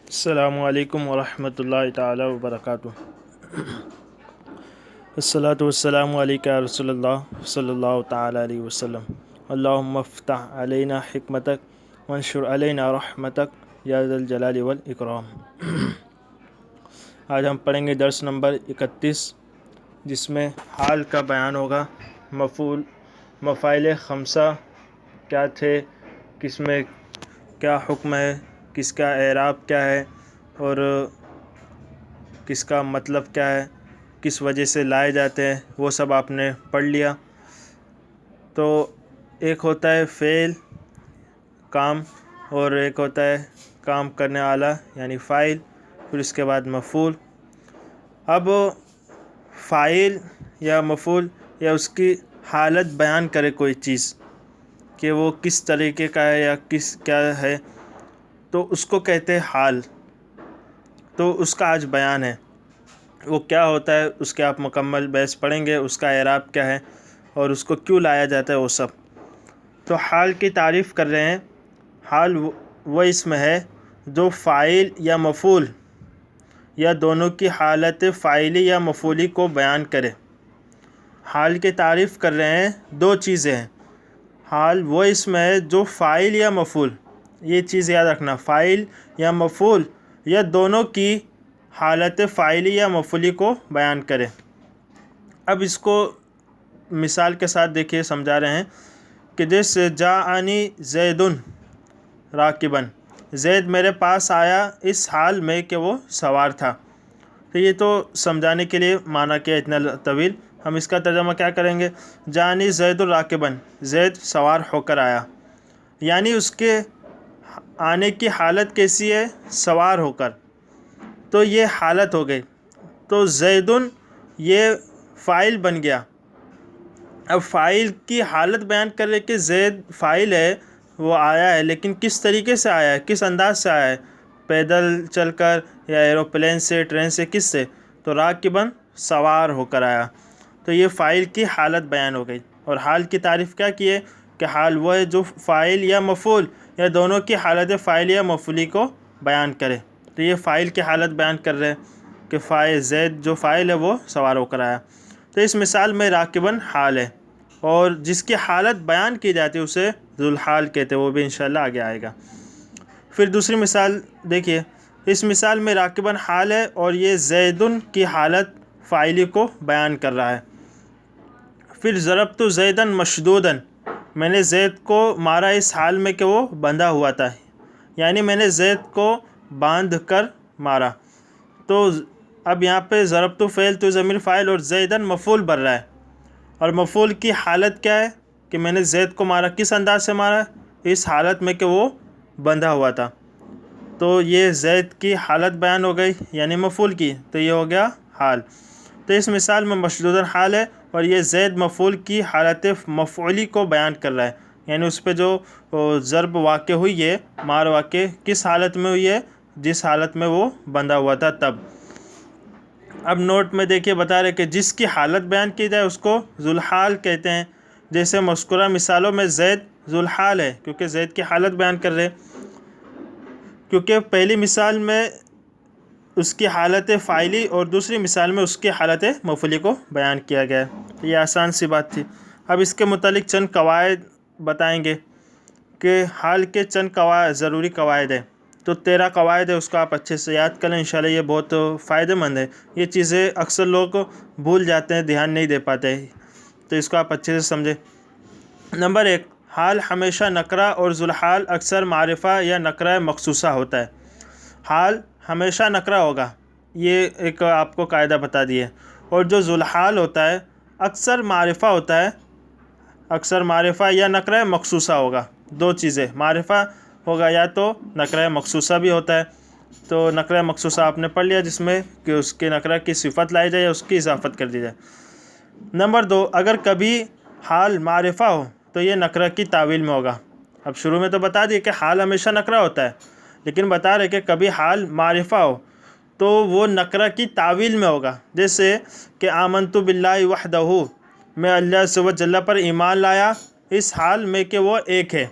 السلام علیکم ورحمۃ اللہ تعالی وبرکاتہ۔ الصلاۃ والسلام علیکہ یا رسول اللہ صلی اللہ تعالی علیہ وسلم۔ اللہم افتح علینا حکمتک وانشر علینا رحمتک یا ذا الجلال والاکرام۔ آج ہم پڑھیں گے درس نمبر 31، جس میں حال کا بیان ہوگا۔ مفاعل خمسہ کیا تھے، کس میں کیا حکم ہے، کس کا اعراب کیا ہے اور کس کا مطلب کیا ہے، کس وجہ سے لائے جاتے ہیں، وہ سب آپ نے پڑھ لیا۔ تو ایک ہوتا ہے فعل کام، اور ایک ہوتا ہے کام کرنے والا یعنی فاعل، پھر اس کے بعد مفعول۔ اب فاعل یا مفعول یا اس کی حالت بیان کرے کوئی چیز کہ وہ کس طریقے کا ہے یا کیا ہے، تو اس کو کہتے ہیں حال۔ تو اس کا آج بیان ہے، وہ کیا ہوتا ہے، اس کے آپ مکمل بحث پڑھیں گے، اس کا اعراب کیا ہے اور اس کو کیوں لایا جاتا ہے، وہ سب۔ تو حال کی تعریف کر رہے ہیں۔ حال وہ اسم ہے جو فاعل یا مفعول یا دونوں کی حالت فاعلی یا مفعولی کو بیان کرے۔ حال کی تعریف کر رہے ہیں، دو چیزیں ہیں۔ حال وہ اسم ہے جو فاعل یا مفعول، یہ چیز یاد رکھنا، فاعل یا مفعول یا دونوں کی حالت فاعلی یا مفعولی کو بیان کرے۔ اب اس کو مثال کے ساتھ دیکھیے، سمجھا رہے ہیں کہ جیسے جاءنی زید راکبا، زید میرے پاس آیا اس حال میں کہ وہ سوار تھا۔ تو یہ تو سمجھانے کے لیے معنی کیا اتنا طویل، ہم اس کا ترجمہ کیا کریں گے؟ جاءنی زید راکبا، زید سوار ہو کر آیا، یعنی اس کے آنے کی حالت کیسی ہے؟ سوار ہو کر۔ تو یہ حالت ہو گئی، تو زیدن یہ فاعل بن گیا۔ اب فاعل کی حالت بیان کر رہے کہ زید فاعل ہے، وہ آیا ہے، لیکن کس طریقے سے آیا ہے، کس انداز سے آیا ہے، پیدل چل کر یا ایروپلین سے، ٹرین سے، کس سے؟ تو راکباً سوار ہو کر آیا۔ تو یہ فاعل کی حالت بیان ہو گئی۔ اور حال کی تعریف کیا کی ہے کہ حال وہ ہے جو فاعل یا مفعول یا دونوں کی حالت فاعل یا مفعولی کو بیان کرے۔ تو یہ فاعل کی حالت بیان کر رہے ہیں کہ فاعل زید جو فاعل ہے وہ سوار ہو کر آیا۔ تو اس مثال میں راکباً حال ہے، اور جس کی حالت بیان کی جاتی ہے اسے ذوالحال کہتے ہیں، وہ بھی انشاءاللہ آگے آئے گا۔ پھر دوسری مثال دیکھیے، اس مثال میں راکباً حال ہے اور یہ زیدن کی حالت فاعلی کو بیان کر رہا ہے۔ پھر ضربت زیداً مشدوداً، میں نے زید کو مارا اس حال میں کہ وہ بندھا ہوا تھا، یعنی میں نے زید کو باندھ کر مارا۔ تو اب یہاں پہ ضربت فعل تو ضمیر فاعل اور زیداً مفعول بن رہا ہے، اور مفعول کی حالت کیا ہے کہ میں نے زید کو مارا، کس انداز سے مارا؟ اس حالت میں کہ وہ بندھا ہوا تھا۔ تو یہ زید کی حالت بیان ہو گئی یعنی مفعول کی، تو یہ ہو گیا حال۔ تو اس مثال میں مشدوداً حال ہے اور یہ زید مفعول کی حالت مفعولی کو بیان کر رہا ہے، یعنی اس پہ جو ضرب واقع ہوئی ہے، مار واقع کس حالت میں ہوئی ہے؟ جس حالت میں وہ بندھا ہوا تھا تب۔ اب نوٹ میں دیکھیے بتا رہے کہ جس کی حالت بیان کی جائے اس کو ذوالحال کہتے ہیں۔ جیسے مذکورہ مثالوں میں زید ذوالحال ہے کیونکہ زید کی حالت بیان کر رہے، کیونکہ پہلی مثال میں اس کی حالت فاعلی اور دوسری مثال میں اس کی حالت مفعولی کو بیان کیا گیا ہے۔ یہ آسان سی بات تھی۔ اب اس کے متعلق چند قواعد بتائیں گے کہ حال کے چند ضروری قواعد ہیں۔ تو 13 قواعد ہے، اس کو آپ اچھے سے یاد کریں، انشاءاللہ یہ بہت فائدہ مند ہے۔ یہ چیزیں اکثر لوگ بھول جاتے ہیں، دھیان نہیں دے پاتے، تو اس کو آپ اچھے سے سمجھیں۔ نمبر 1، حال ہمیشہ نکرہ اور ذوالحال اکثر معرفہ یا نکرہ مخصوصہ ہوتا ہے۔ حال ہمیشہ نکرہ ہوگا، یہ ایک آپ کو قاعدہ بتا دیے، اور جو ذوالحال ہوتا ہے اکثر معرفہ ہوتا ہے، اکثر معرفہ یا نکرہ مخصوصہ ہوگا۔ دو چیزیں، معرفہ ہوگا یا تو نکرہ مخصوصہ بھی ہوتا ہے۔ تو نکرہ مخصوصہ آپ نے پڑھ لیا، جس میں کہ اس کے نکرہ کی صفت لائی جائے یا اس کی اضافت کر دی جائے۔ نمبر 2، اگر کبھی حال معرفہ ہو تو یہ نکرہ کی تعویل میں ہوگا۔ اب شروع میں تو بتا دیے کہ حال ہمیشہ نکرہ ہوتا ہے، لیکن بتا رہے کہ کبھی حال معرفہ ہو تو وہ نکرہ کی تعویل میں ہوگا۔ جیسے کہ آمنت باللہ وحدہ، میں اللہ عز و جل پر ایمان لایا اس حال میں کہ وہ ایک ہے۔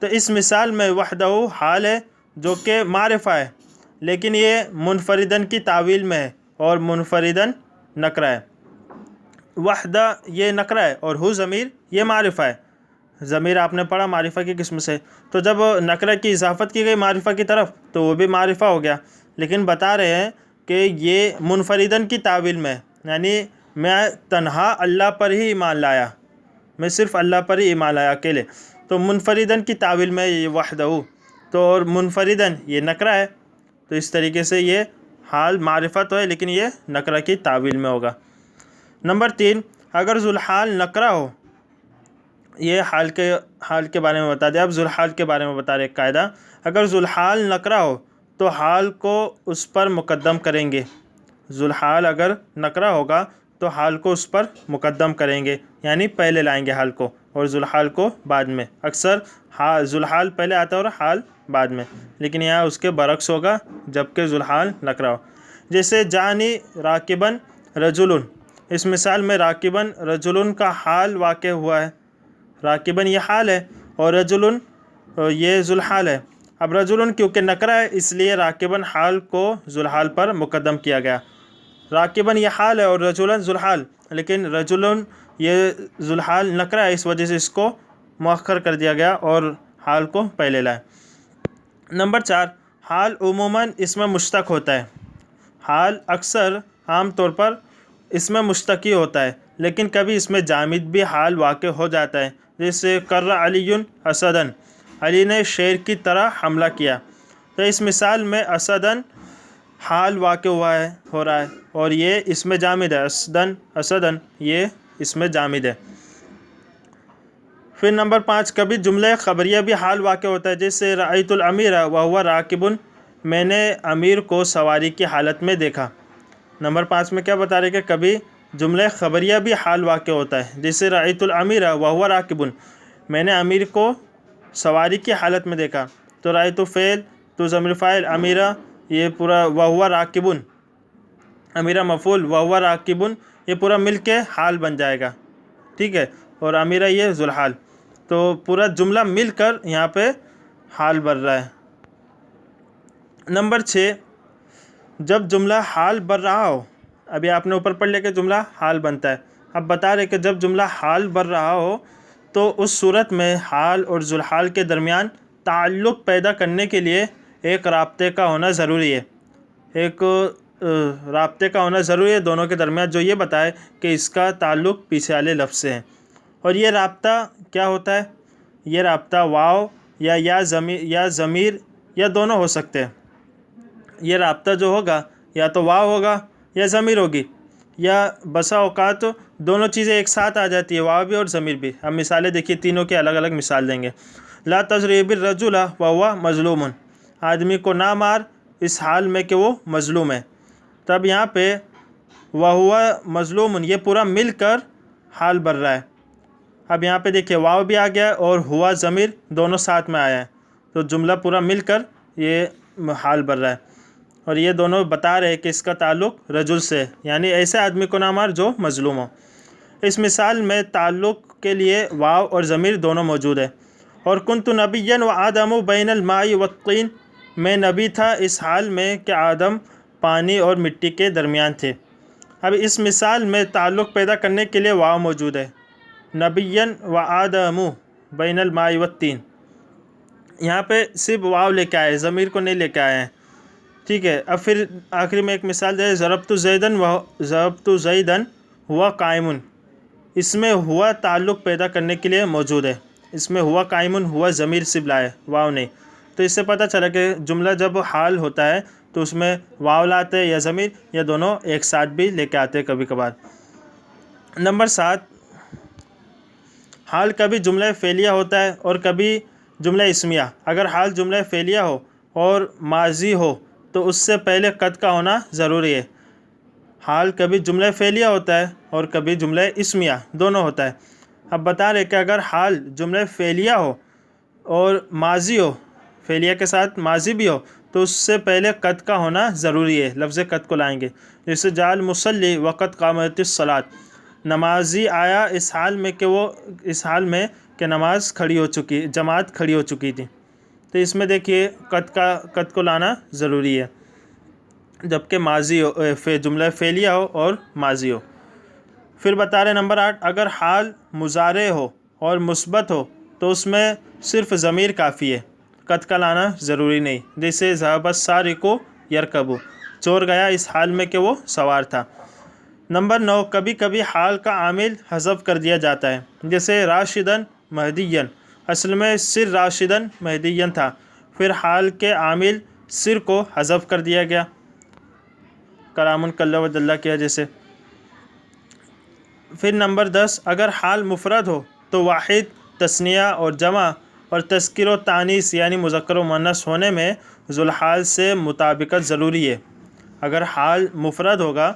تو اس مثال میں وحدہ حال ہے جو کہ معرفہ ہے، لیکن یہ منفردن کی تعویل میں ہے اور منفردن نکرہ ہے. وحدہ یہ نکرہ ہے اور ہو ضمیر یہ معرفہ ہے. ضمیر آپ نے پڑھا معرفہ کی قسم سے، تو جب نکرہ کی اضافت کی گئی معرفہ کی طرف تو وہ بھی معرفہ ہو گیا. لیکن بتا رہے ہیں کہ یہ منفردن کی تعویل میں، یعنی میں تنہا اللہ پر ہی ایمان لایا، میں صرف اللہ پر ہی ایمان لایا اکیلے. تو منفردن کی تعویل میں یہ وحدہ، تو اور منفردن یہ نکرہ ہے، تو اس طریقے سے یہ حال معرفہ تو ہے لیکن یہ نکرہ کی تعویل میں ہوگا. نمبر 3، اگر ذوالحال نکرہ ہو، یہ حال کے بارے میں بتا دیا. اب ذوالحال کے بارے میں بتا رہے ایک قاعدہ، اگر ذوالحال نکرہ ہو تو حال کو اس پر مقدم کریں گے. ذوالحال اگر نکرہ ہوگا تو حال کو اس پر مقدم کریں گے، یعنی پہلے لائیں گے حال کو اور ذوالحال کو بعد میں. اکثر ذوالحال پہلے آتا ہے اور حال بعد میں، لیکن یہاں اس کے برعکس ہوگا جبکہ ذوالحال نکرہ ہو. جیسے جانی راکبن رجلن، اس مثال میں راکبن رجلن کا حال واقع ہوا ہے. راکبن یہ حال ہے اور رجلن یہ ذوالحال ہے. اب رجلن کیونکہ نکرہ ہے اس لیے راکبن حال کو ذوالحال پر مقدم کیا گیا. راکبن یہ حال ہے اور رجلن ذوالحال، لیکن رجلن یہ ذوالحال نکرہ ہے اس وجہ سے اس کو مؤخر کر دیا گیا اور حال کو پہلے لائے. نمبر 4، حال عموماً اس میں مشتق ہوتا ہے. حال اکثر عام طور پر اس میں مشتق ہی ہوتا ہے، لیکن کبھی اس میں جامد بھی حال واقع ہو جاتا ہے. جیسے کر علی اسدن، علی نے شیر کی طرح حملہ کیا. تو اس مثال میں اسدن حال واقع ہو رہا ہے اور یہ اس میں جامد ہے. اسدن یہ اس میں جامد ہے. پھر نمبر 5، کبھی جملہ خبریہ بھی حال واقع ہوتا ہے. جیسے رأیت الامیر وہو راکب، میں نے امیر کو سواری کی حالت میں دیکھا. نمبر 5 میں کیا بتا رہے کہ کبھی جملہ خبریہ بھی حال واقع ہوتا ہے. جیسے رأیت الامیر وہو راکب، میں نے امیر کو سواری کی حالت میں دیکھا. تو رأیت فعل، تو ضمیر فاعل، امیرہ یہ پورا، وہو راکب امیرہ مفعول، وہو راکب یہ پورا مل کے حال بن جائے گا. ٹھیک ہے، اور امیرہ یہ ذوالحال، تو پورا جملہ مل کر یہاں پہ حال بن رہا ہے. نمبر 6، جب جملہ حال بن رہا ہو، ابھی آپ نے اوپر پڑھ لیا کہ جملہ حال بنتا ہے. اب بتا رہے کہ جب جملہ حال بن رہا ہو تو اس صورت میں حال اور ذوالحال کے درمیان تعلق پیدا کرنے کے لیے ایک رابطے کا ہونا ضروری ہے. ایک رابطے کا ہونا ضروری ہے دونوں کے درمیان، جو یہ بتائے کہ اس کا تعلق پیچھے والے لفظ سے ہے. اور یہ رابطہ کیا ہوتا ہے؟ یہ رابطہ واو یا ضمیر یا دونوں ہو سکتے ہیں. یہ رابطہ جو ہوگا یا تو واو ہوگا یا ضمیر ہوگی، یا بسا اوقات دونوں چیزیں ایک ساتھ آ جاتی ہے، واو بھی اور ضمیر بھی. اب مثالیں دیکھیے، تینوں کے الگ الگ مثال دیں گے. لا تضرب الرجل وهو مظلوم، آدمی کو نہ مار اس حال میں کہ وہ مظلوم ہے. تب یہاں پہ وہو مظلوم یہ پورا مل کر حال بن رہا ہے. اب یہاں پہ دیکھیے واو بھی آ گیا اور ہوا ضمیر دونوں ساتھ میں آیا ہے، تو جملہ پورا مل کر یہ حال بن رہا ہے. اور یہ دونوں بتا رہے کہ اس کا تعلق رجل سے، یعنی ایسے آدمی کو نہ مار جو مظلوم ہو. اس مثال میں تعلق کے لیے واو اور ضمیر دونوں موجود ہے. اور کنت نبیا و آدم بین الماء والطین، میں نبی تھا اس حال میں کہ آدم پانی اور مٹی کے درمیان تھے. اب اس مثال میں تعلق پیدا کرنے کے لیے واو موجود ہے، نبیا و آدم بین الماء والطین. یہاں پہ صرف واو لے کے آئے، ضمیر کو نہیں لے کے آئے ہیں. ٹھیک ہے، اب پھر آخری میں ایک مثال دے، ضربت زیدن ہوا قائم، اس میں ہوا تعلق پیدا کرنے کے لیے موجود ہے. اس میں ہوا قائم، ہوا ضمیر صرف لائے، واو نہیں. تو اس سے پتہ چلا کہ جملہ جب حال ہوتا ہے تو اس میں واو لاتے ہیں یا ضمیر، یا دونوں ایک ساتھ بھی لے کے آتے ہیں کبھی کبھار. نمبر 7، حال کبھی جملہ فعلیہ ہوتا ہے اور کبھی جملہ اسمیہ. اگر حال جملہ فعلیہ ہو اور ماضی ہو تو اس سے پہلے قد کا ہونا ضروری ہے. حال کبھی جملہ فعلیہ ہوتا ہے اور کبھی جملہ اسمیہ دونوں ہوتا ہے. اب بتا رہے کہ اگر حال جملہ فعلیہ ہو اور ماضی ہو، فعلیہ کے ساتھ ماضی بھی ہو، تو اس سے پہلے قد کا ہونا ضروری ہے، لفظ قد کو لائیں گے. جیسے جعل مصلی وقت قامت الصلاۃ، نمازی آیا اس حال میں کہ نماز کھڑی ہو چکی، جماعت کھڑی ہو چکی تھی. تو اس میں دیکھیے قد کو لانا ضروری ہے. جبکہ ماضی ہو، جملہ فعلیہ ہو اور ماضی ہو۔ پھر بتا رہے نمبر 8، اگر حال مضارع ہو اور مثبت ہو تو اس میں صرف ضمیر کافی ہے، قد کا لانا ضروری نہیں، جیسے ذهب السارق یرکب، چور گیا اس حال میں کہ وہ سوار تھا۔ نمبر 9، کبھی کبھی حال کا عامل حذف کر دیا جاتا ہے، جیسے راشدن مہدین، اصل میں سر راشدن مہدین تھا، پھر حال کے عامل سر کو حذف کر دیا گیا کرامن کلہ و دلہ کی وجہ سے۔ پھر نمبر 10، اگر حال مفرد ہو تو واحد، تثنیہ اور جمع اور تذکیر و تانیث یعنی مذکر و مؤنث ہونے میں ذوالحال سے مطابقت ضروری ہے۔ اگر حال مفرد ہوگا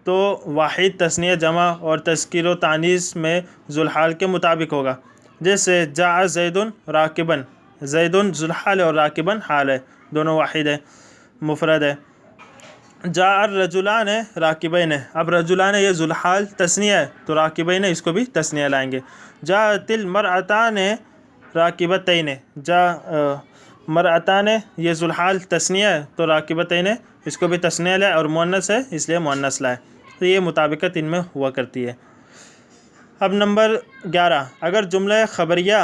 تو واحد، تثنیہ، جمع اور تذکیر و تانیث میں ذوالحال کے مطابق ہوگا، جیسے جاء زید راکباً، زید ذوالحال ہے اور راکباً حال ہے، دونوں واحد ہے، مفرد ہے۔ جاء الرجلان راکبین، اب رجلان یہ ذوالحال تثنیہ ہے تو راکبین اس کو بھی تثنیہ لائیں گے۔ جاءت المرأتان راکبتین، مرأتان یہ ذوالحال تثنیہ ہے تو راکبتین اس کو بھی تثنیہ لائے، اور مؤنث ہے اس لیے مؤنث لائے، تو یہ مطابقت ان میں ہوا کرتی ہے۔ اب نمبر 11، اگر جملہ خبریہ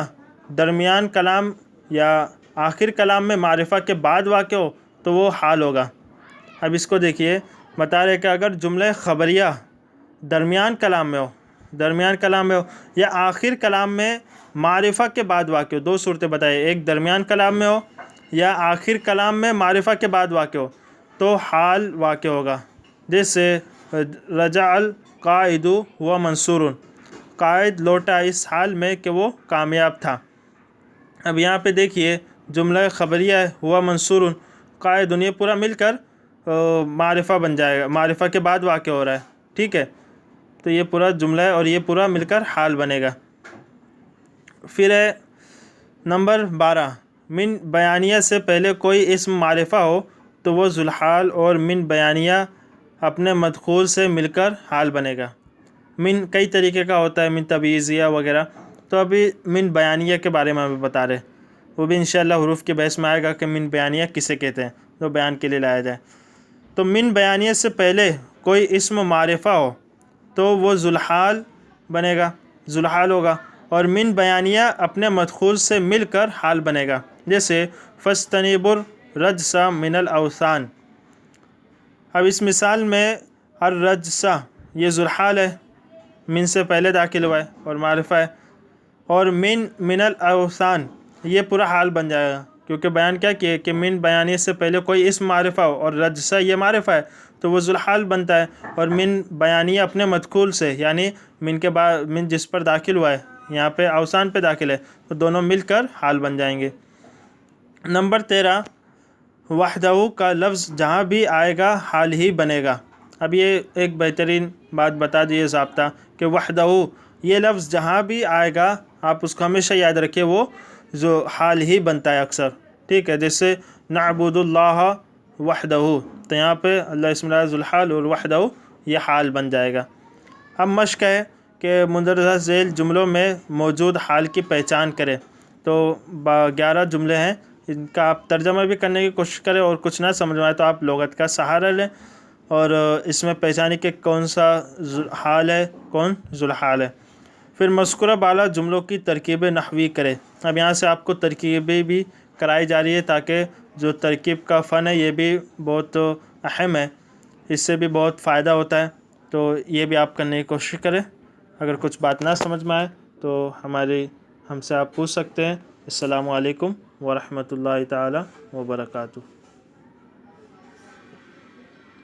درمیان کلام یا آخر کلام میں معرفہ کے بعد واقع ہو تو وہ حال ہوگا۔ اب اس کو دیکھیے، بتا رہے کہ اگر جملہ خبریہ درمیان کلام میں ہو یا آخر کلام میں معرفہ کے بعد واقع ہو، دو صورتیں بتائیں، ایک درمیان کلام میں ہو یا آخر کلام میں معرفہ کے بعد واقع ہو تو حال واقع ہوگا، جیسے رجع القائد ہوا منصور، قائد لوٹا اس حال میں کہ وہ کامیاب تھا۔ اب یہاں پہ دیکھیے جملہ خبریہ ہوا منصور قائد، یہ پورا مل کر معرفہ بن جائے گا، معرفہ کے بعد واقع ہو رہا ہے، ٹھیک ہے، تو یہ پورا جملہ ہے اور یہ پورا مل کر حال بنے گا۔ پھر ہے نمبر 12، من بیانیہ سے پہلے کوئی اسم معرفہ ہو تو وہ ذوالحال اور من بیانیہ اپنے مدخول سے مل کر حال بنے گا۔ من کئی طریقے کا ہوتا ہے، من تبعیضیہ وغیرہ، تو ابھی من بیانیہ کے بارے میں بتا رہے، وہ بھی انشاءاللہ حروف کے بحث میں آئے گا کہ من بیانیہ کسے کہتے ہیں، جو بیان کے لیے لایا جائے۔ تو من بیانیہ سے پہلے کوئی اسم معرفہ ہو تو وہ ذوالحال بنے گا، ذوالحال ہوگا، اور من بیانیہ اپنے مدخول سے مل کر حال بنے گا، جیسے فاجتنبوا الرجس من الاوثان۔ اب اس مثال میں الرجس یہ ذوالحال ہے، من سے پہلے داخل ہوا ہے اور معرفہ ہے، اور من الاوثان یہ پورا حال بن جائے گا، کیونکہ بیان کیا کیے کہ من بیانیہ سے پہلے کوئی اسم معرفہ ہو اور رجسہ یہ معرفہ ہے تو وہ ذوالحال بنتا ہے، اور من بیانیہ اپنے مدخول سے یعنی من کے بعد، من جس پر داخل ہوا ہے یہاں پہ اوثان پہ داخل ہے تو دونوں مل کر حال بن جائیں گے۔ نمبر 13، وحدہ کا لفظ جہاں بھی آئے گا حال ہی بنے گا۔ اب یہ ایک بہترین بات بتا دیے ضابطہ کہ وحدہ یہ لفظ جہاں بھی آئے گا آپ اس کو ہمیشہ یاد رکھیں، وہ جو حال ہی بنتا ہے اکثر، ٹھیک ہے، جیسے نعبد اللہ وحدہ، تو یہاں پہ اللہ اسم اللہ ذوالحال اور وحدہ یہ حال بن جائے گا۔ اب مشق ہے کہ مندرجہ ذیل جملوں میں موجود حال کی پہچان کرے، تو 11 جملے ہیں، ان کا آپ ترجمہ بھی کرنے کی کوشش کریں، اور کچھ نہ سمجھ میں آئے تو آپ لغت کا سہارا لیں اور اس میں پہچانی کہ کون سا حال ہے کون ذوالحال ہے۔ پھر مذکورہ بالا جملوں کی ترکیب نحوی کرے۔ اب یہاں سے آپ کو ترکیبیں بھی کرائی جا رہی ہے تاکہ جو ترکیب کا فن ہے یہ بھی بہت اہم ہے، اس سے بھی بہت فائدہ ہوتا ہے، تو یہ بھی آپ کرنے کی کوشش کریں۔ اگر کچھ بات نہ سمجھ میں آئے تو ہم سے آپ پوچھ سکتے ہیں۔ السلام علیکم ورحمۃ اللہ تعالی وبرکاتہ۔